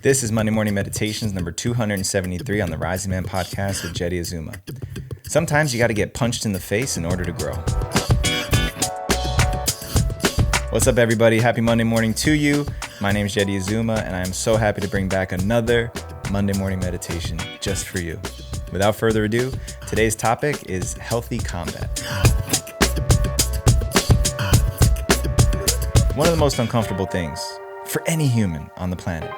This is Monday Morning Meditations number 273 on the Rising Man podcast with Jeddy Azuma. Sometimes you got to get punched in the face in order to grow. What's up, everybody? Happy Monday morning to you. My name is Jeddy Azuma, and I am so happy to bring back another Monday morning meditation just for you. Without further ado, today's topic is healthy combat. One of the most uncomfortable things for any human on the planet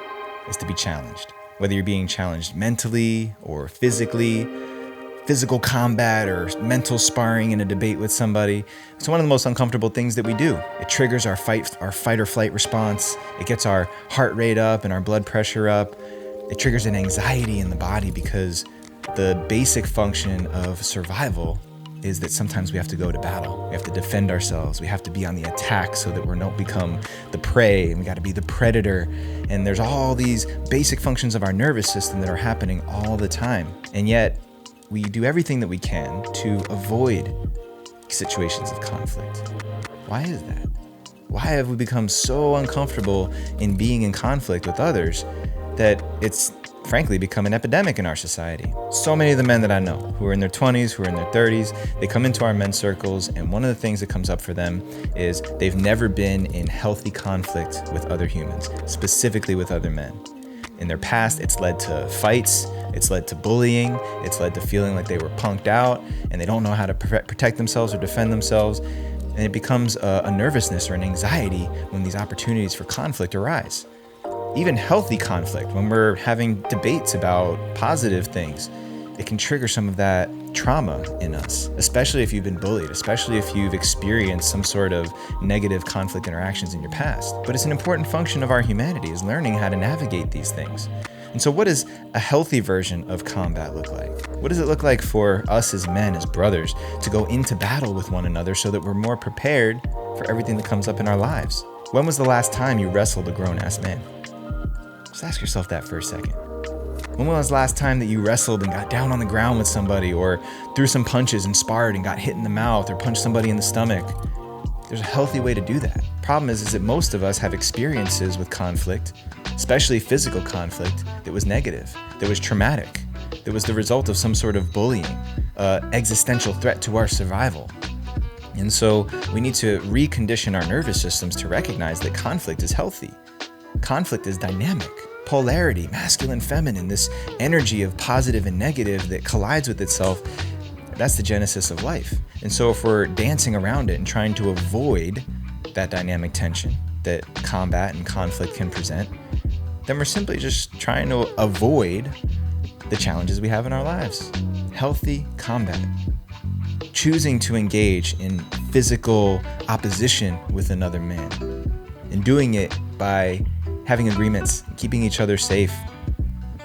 is to be challenged. Whether you're being challenged mentally or physically, physical combat or mental sparring in a debate with somebody. It's one of the most uncomfortable things that we do. It triggers our fight or flight response. It gets our heart rate up and our blood pressure up. It triggers an anxiety in the body because the basic function of survival is that sometimes we have to go to battle. We have to defend ourselves. We have to be on the attack so that we don't become the prey, and we got to be the predator. And there's all these basic functions of our nervous system that are happening all the time. And yet we do everything that we can to avoid situations of conflict. Why is that? Why have we become so uncomfortable in being in conflict with others that it's frankly become an epidemic in our society? So many of the men that I know who are in their 20s, who are in their 30s, they come into our men's circles, and one of the things that comes up for them is they've never been in healthy conflict with other humans, specifically with other men. In their past, it's led to fights, it's led to bullying, it's led to feeling like they were punked out and they don't know how to protect themselves or defend themselves. And it becomes a nervousness or an anxiety when these opportunities for conflict arise. Even healthy conflict, when we're having debates about positive things, it can trigger some of that trauma in us, especially if you've been bullied, especially if you've experienced some sort of negative conflict interactions in your past. But it's an important function of our humanity, is learning how to navigate these things. And so what does a healthy version of combat look like? What does it look like for us as men, as brothers, to go into battle with one another so that we're more prepared for everything that comes up in our lives? When was the last time you wrestled a grown-ass man? Just ask yourself that for a second. When was the last time that you wrestled and got down on the ground with somebody, or threw some punches and sparred and got hit in the mouth or punched somebody in the stomach? There's a healthy way to do that. Problem is that most of us have experiences with conflict, especially physical conflict, that was negative, that was traumatic, that was the result of some sort of bullying, existential threat to our survival. And so we need to recondition our nervous systems to recognize that conflict is healthy. Conflict is dynamic. Polarity, masculine, feminine, this energy of positive and negative that collides with itself, that's the genesis of life. And so if we're dancing around it and trying to avoid that dynamic tension that combat and conflict can present, then we're simply just trying to avoid the challenges we have in our lives. Healthy combat. Choosing to engage in physical opposition with another man, and doing it by having agreements, keeping each other safe.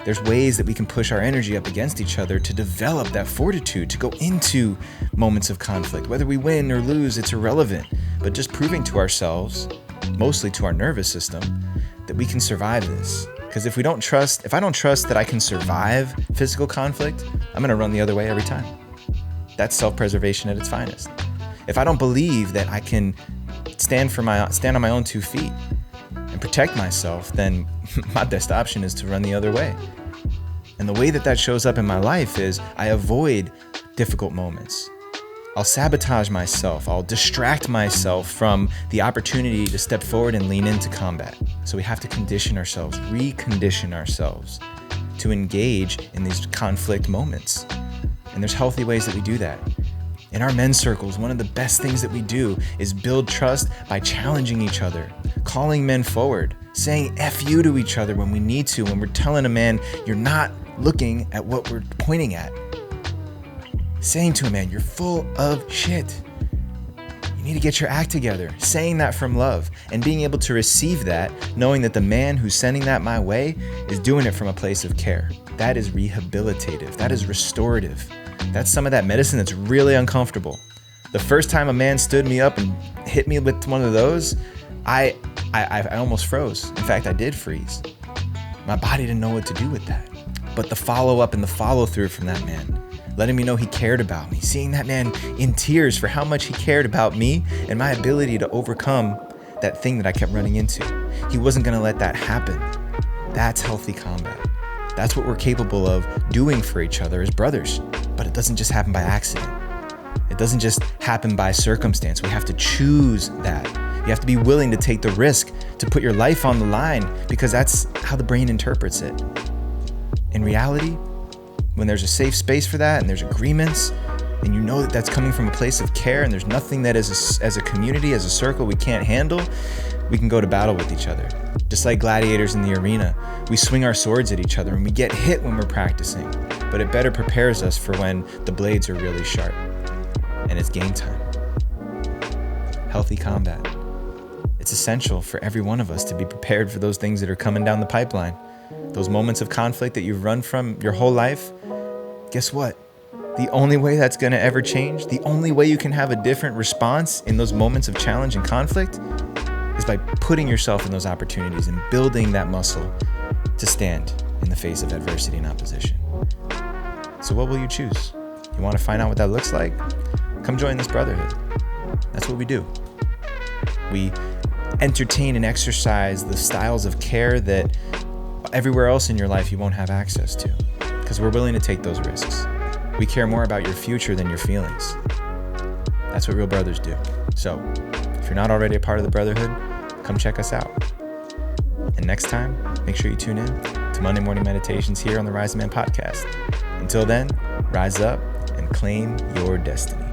There's ways that we can push our energy up against each other to develop that fortitude to go into moments of conflict. Whether we win or lose, it's irrelevant, but just proving to ourselves, mostly to our nervous system, that we can survive this. Because if I don't trust that I can survive physical conflict, I'm gonna run the other way every time. That's self-preservation at its finest. If I don't believe that I can stand on my own 2 feet and protect myself, then my best option is to run the other way. And the way that shows up in my life is I avoid difficult moments. I'll sabotage myself. I'll distract myself from the opportunity to step forward and lean into combat. So we have to recondition ourselves to engage in these conflict moments. And there's healthy ways that we do that. In our men's circles, one of the best things that we do is build trust by challenging each other, calling men forward, saying F you to each other when we need to, when we're telling a man, you're not looking at what we're pointing at. Saying to a man, you're full of shit. You need to get your act together. Saying that from love and being able to receive that, knowing that the man who's sending that my way is doing it from a place of care. That is rehabilitative. That is restorative. That's some of that medicine that's really uncomfortable. The first time a man stood me up and hit me with one of those, I almost froze. In fact, I did freeze. My body didn't know what to do with that. But the follow-up and the follow-through from that man, letting me know he cared about me, seeing that man in tears for how much he cared about me and my ability to overcome that thing that I kept running into. He wasn't gonna let that happen. That's healthy combat. That's what we're capable of doing for each other as brothers. But it doesn't just happen by accident. It doesn't just happen by circumstance. We have to choose that. You have to be willing to take the risk to put your life on the line, because that's how the brain interprets it. In reality, when there's a safe space for that and there's agreements, and you know that that's coming from a place of care, and there's nothing that as a community, as a circle, we can't handle, we can go to battle with each other. Just like gladiators in the arena, we swing our swords at each other and we get hit when we're practicing, but it better prepares us for when the blades are really sharp and it's game time. Healthy combat. It's essential for every one of us to be prepared for those things that are coming down the pipeline. Those moments of conflict that you've run from your whole life, guess what? The only way that's going to ever change, the only way you can have a different response in those moments of challenge and conflict, is by putting yourself in those opportunities and building that muscle to stand in the face of adversity and opposition. So what will you choose? You want to find out what that looks like? Come join this brotherhood. That's what we do. We entertain and exercise the styles of care that everywhere else in your life you won't have access to, because we're willing to take those risks. We care more about your future than your feelings. That's what real brothers do. So if you're not already a part of the brotherhood, come check us out. And next time, make sure you tune in to Monday Morning Meditations here on the Rise Man podcast. Until then, rise up and claim your destiny.